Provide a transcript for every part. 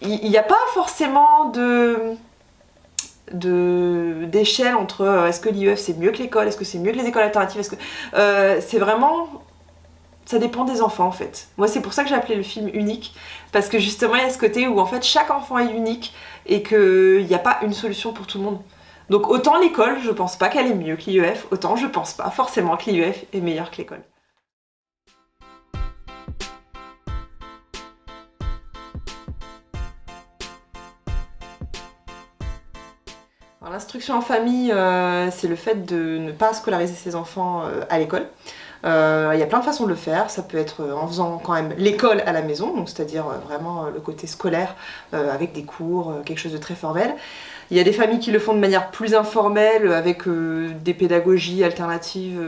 il n'y a pas forcément d'échelle entre est-ce que l'IEF c'est mieux que l'école, est-ce que c'est mieux que les écoles alternatives, est-ce que c'est vraiment, ça dépend des enfants en fait. Moi c'est pour ça que j'ai appelé le film unique, parce que justement il y a ce côté où en fait chaque enfant est unique et qu'il n'y a pas une solution pour tout le monde. Donc autant l'école, je pense pas qu'elle est mieux que l'IEF, autant je pense pas forcément que l'IEF est meilleure que l'école. L'instruction en famille, c'est le fait de ne pas scolariser ses enfants à l'école. Il y a plein de façons de le faire, ça peut être en faisant quand même l'école à la maison, donc c'est-à-dire vraiment le côté scolaire avec des cours, quelque chose de très formel. Il y a des familles qui le font de manière plus informelle, avec des pédagogies alternatives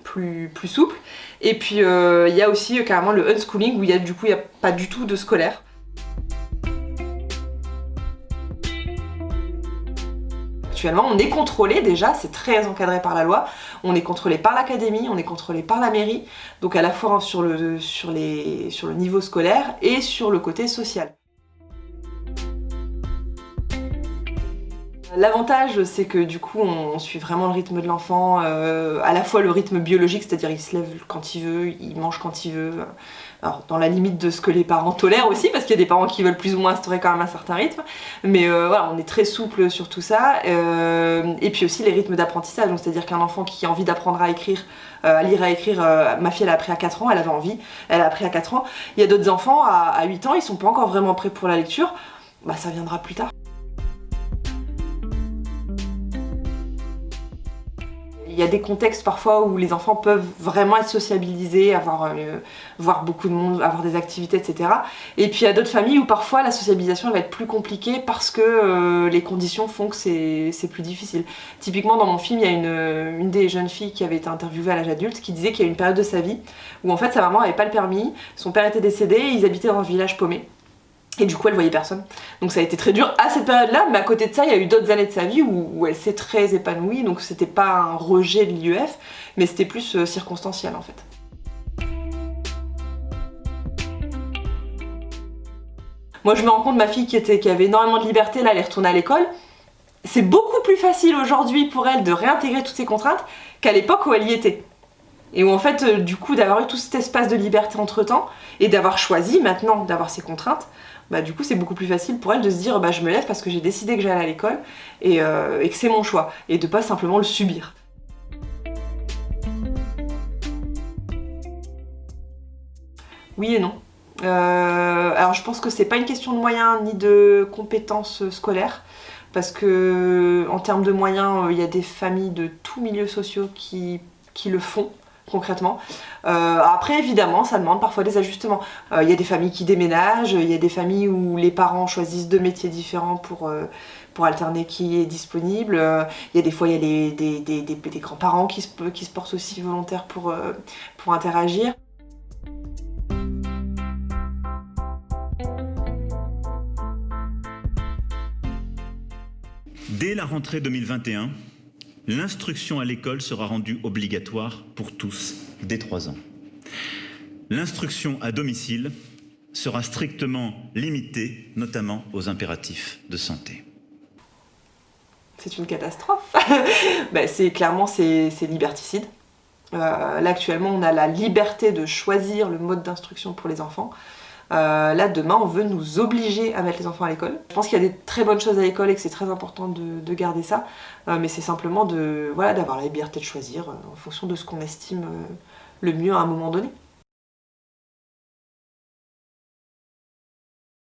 plus souples. Et puis il y a aussi carrément le unschooling où il y a pas du tout de scolaire. Actuellement, on est contrôlé déjà, c'est très encadré par la loi, on est contrôlé par l'académie, on est contrôlé par la mairie, donc à la fois sur le niveau scolaire et sur le côté social. L'avantage, c'est que du coup, on suit vraiment le rythme de l'enfant, à la fois le rythme biologique, c'est-à-dire il se lève quand il veut, il mange quand il veut, alors dans la limite de ce que les parents tolèrent aussi, parce qu'il y a des parents qui veulent plus ou moins instaurer quand même un certain rythme, mais voilà, on est très souple sur tout ça, et puis aussi les rythmes d'apprentissage, donc c'est-à-dire qu'un enfant qui a envie d'apprendre à écrire, à lire, à écrire, ma fille elle a appris à 4 ans, elle avait envie, elle a appris à 4 ans, il y a d'autres enfants à 8 ans, ils sont pas encore vraiment prêts pour la lecture, bah ça viendra plus tard. Il y a des contextes parfois où les enfants peuvent vraiment être sociabilisés, voir beaucoup de monde, avoir des activités, etc. Et puis il y a d'autres familles où parfois la sociabilisation va être plus compliquée parce que les conditions font que c'est plus difficile. Typiquement dans mon film, il y a une des jeunes filles qui avait été interviewée à l'âge adulte qui disait qu'il y a une période de sa vie où en fait sa maman n'avait pas le permis, son père était décédé et ils habitaient dans un village paumé. Et du coup elle voyait personne. Donc ça a été très dur à cette période-là, mais à côté de ça, il y a eu d'autres années de sa vie où elle s'est très épanouie, donc c'était pas un rejet de l'IEF, mais c'était plus circonstanciel en fait. Moi je me rends compte, ma fille qui avait énormément de liberté, là elle est retournée à l'école, c'est beaucoup plus facile aujourd'hui pour elle de réintégrer toutes ces contraintes qu'à l'époque où elle y était. Et où en fait, du coup, d'avoir eu tout cet espace de liberté entre temps, et d'avoir choisi maintenant d'avoir ces contraintes, bah du coup c'est beaucoup plus facile pour elle de se dire bah je me lève parce que j'ai décidé que j'allais à l'école et que c'est mon choix, et de pas simplement le subir. Oui et non. Alors je pense que c'est pas une question de moyens ni de compétences scolaires, parce que en termes de moyens, il y a des familles de tous milieux sociaux qui le font concrètement. Après évidemment ça demande parfois des ajustements. Il y a des familles qui déménagent, il y a des familles où les parents choisissent 2 métiers différents pour alterner qui est disponible. Il y a des fois il y a des grands-parents qui se portent aussi volontaires pour interagir. Dès la rentrée 2021, l'instruction à l'école sera rendue obligatoire pour tous dès 3 ans. L'instruction à domicile sera strictement limitée, notamment aux impératifs de santé. C'est une catastrophe. Ben, clairement c'est liberticide. Là actuellement on a la liberté de choisir le mode d'instruction pour les enfants. Là demain on veut nous obliger à mettre les enfants à l'école. Je pense qu'il y a des très bonnes choses à l'école et que c'est très important de garder ça, mais c'est simplement d'avoir la liberté de choisir en fonction de ce qu'on estime le mieux à un moment donné.